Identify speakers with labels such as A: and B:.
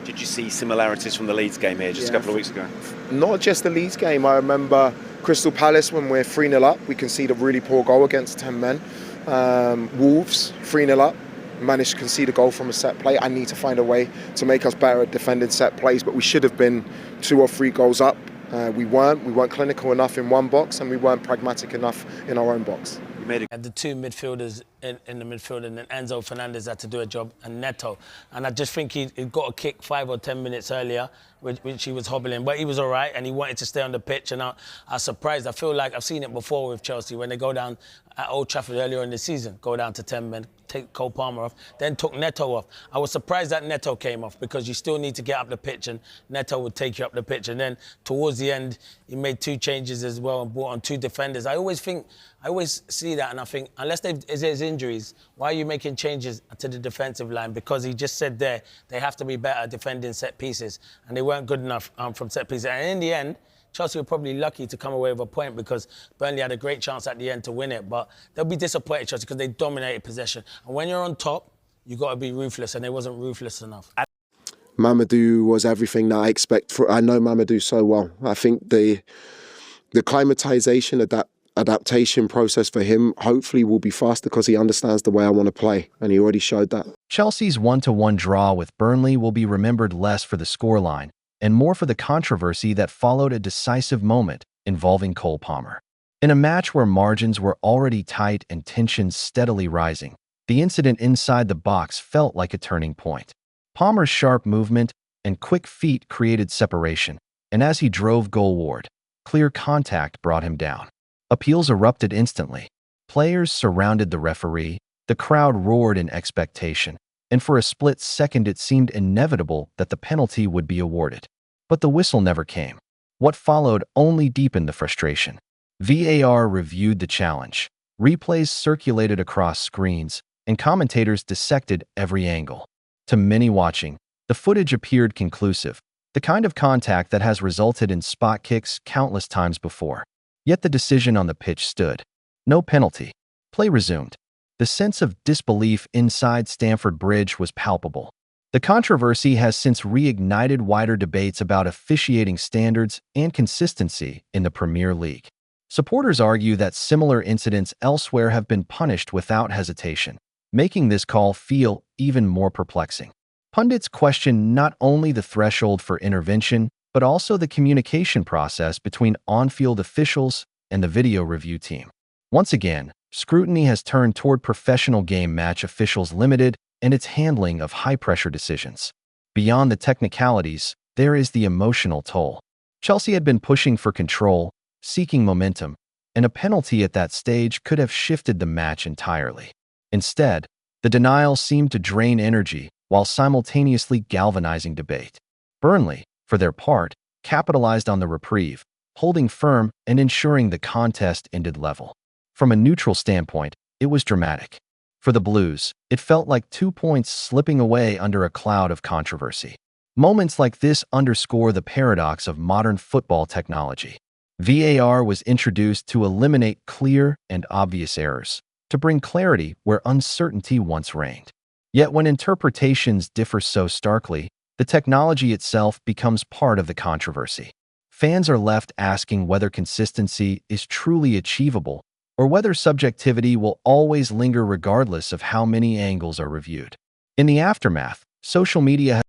A: Did you see similarities from the Leeds game here just a couple of weeks ago?
B: Not just the Leeds game. I remember Crystal Palace when we're 3-0 up. We concede a really poor goal against 10 men. Wolves, 3-0 up. Managed to concede a goal from a set play. I need to find a way to make us better at defending set plays, but we should have been 2 or 3 goals up. We weren't clinical enough in one box, and we weren't pragmatic enough in our own box.
C: And the 2 midfielders in the midfield, and then Enzo Fernandez had to do a job, and Neto. And I just think he got a kick 5 or 10 minutes earlier, which he was hobbling. But he was all right, and he wanted to stay on the pitch. And I was surprised. I feel like I've seen it before with Chelsea, when they go down at Old Trafford earlier in the season, go down to 10 men, take Cole Palmer off, then took Neto off. I was surprised that Neto came off, because you still need to get up the pitch, and Neto would take you up the pitch. And then towards the end, he made 2 changes as well and brought on 2 defenders. I always see that, and I think, unless there's injuries, why are you making changes to the defensive line? Because he just said there, they have to be better defending set pieces, and they weren't good enough from set pieces. And in the end, Chelsea were probably lucky to come away with a point, because Burnley had a great chance at the end to win it. But they'll be disappointed, Chelsea, because they dominated possession. And when you're on top, you've got to be ruthless, and they wasn't ruthless enough.
B: Mamadou was everything that I expect. I know Mamadou so well. I think the acclimatization, adaptation process for him hopefully will be faster, because he understands the way I want to play, and he already showed that.
D: Chelsea's 1-1 draw with Burnley will be remembered less for the scoreline and more for the controversy that followed a decisive moment involving Cole Palmer. In a match where margins were already tight and tensions steadily rising, the incident inside the box felt like a turning point. Palmer's sharp movement and quick feet created separation, and as he drove goalward, clear contact brought him down. Appeals erupted instantly. Players surrounded the referee, the crowd roared in expectation, and for a split second it seemed inevitable that the penalty would be awarded. But the whistle never came. What followed only deepened the frustration. VAR reviewed the challenge. Replays circulated across screens, and commentators dissected every angle. To many watching, the footage appeared conclusive, the kind of contact that has resulted in spot kicks countless times before. Yet the decision on the pitch stood. No penalty. Play resumed. The sense of disbelief inside Stamford Bridge was palpable. The controversy has since reignited wider debates about officiating standards and consistency in the Premier League. Supporters argue that similar incidents elsewhere have been punished without hesitation, making this call feel even more perplexing. Pundits question not only the threshold for intervention, but also the communication process between on-field officials and the video review team. Once again, scrutiny has turned toward Professional Game Match Officials Limited and its handling of high-pressure decisions. Beyond the technicalities, there is the emotional toll. Chelsea had been pushing for control, seeking momentum, and a penalty at that stage could have shifted the match entirely. Instead, the denial seemed to drain energy while simultaneously galvanizing debate. Burnley, for their part, capitalized on the reprieve, holding firm and ensuring the contest ended level. From a neutral standpoint, it was dramatic. For the Blues, it felt like 2 points slipping away under a cloud of controversy. Moments like this underscore the paradox of modern football technology. VAR was introduced to eliminate clear and obvious errors, to bring clarity where uncertainty once reigned. Yet when interpretations differ so starkly, the technology itself becomes part of the controversy. Fans are left asking whether consistency is truly achievable, or whether subjectivity will always linger regardless of how many angles are reviewed. In the aftermath, social media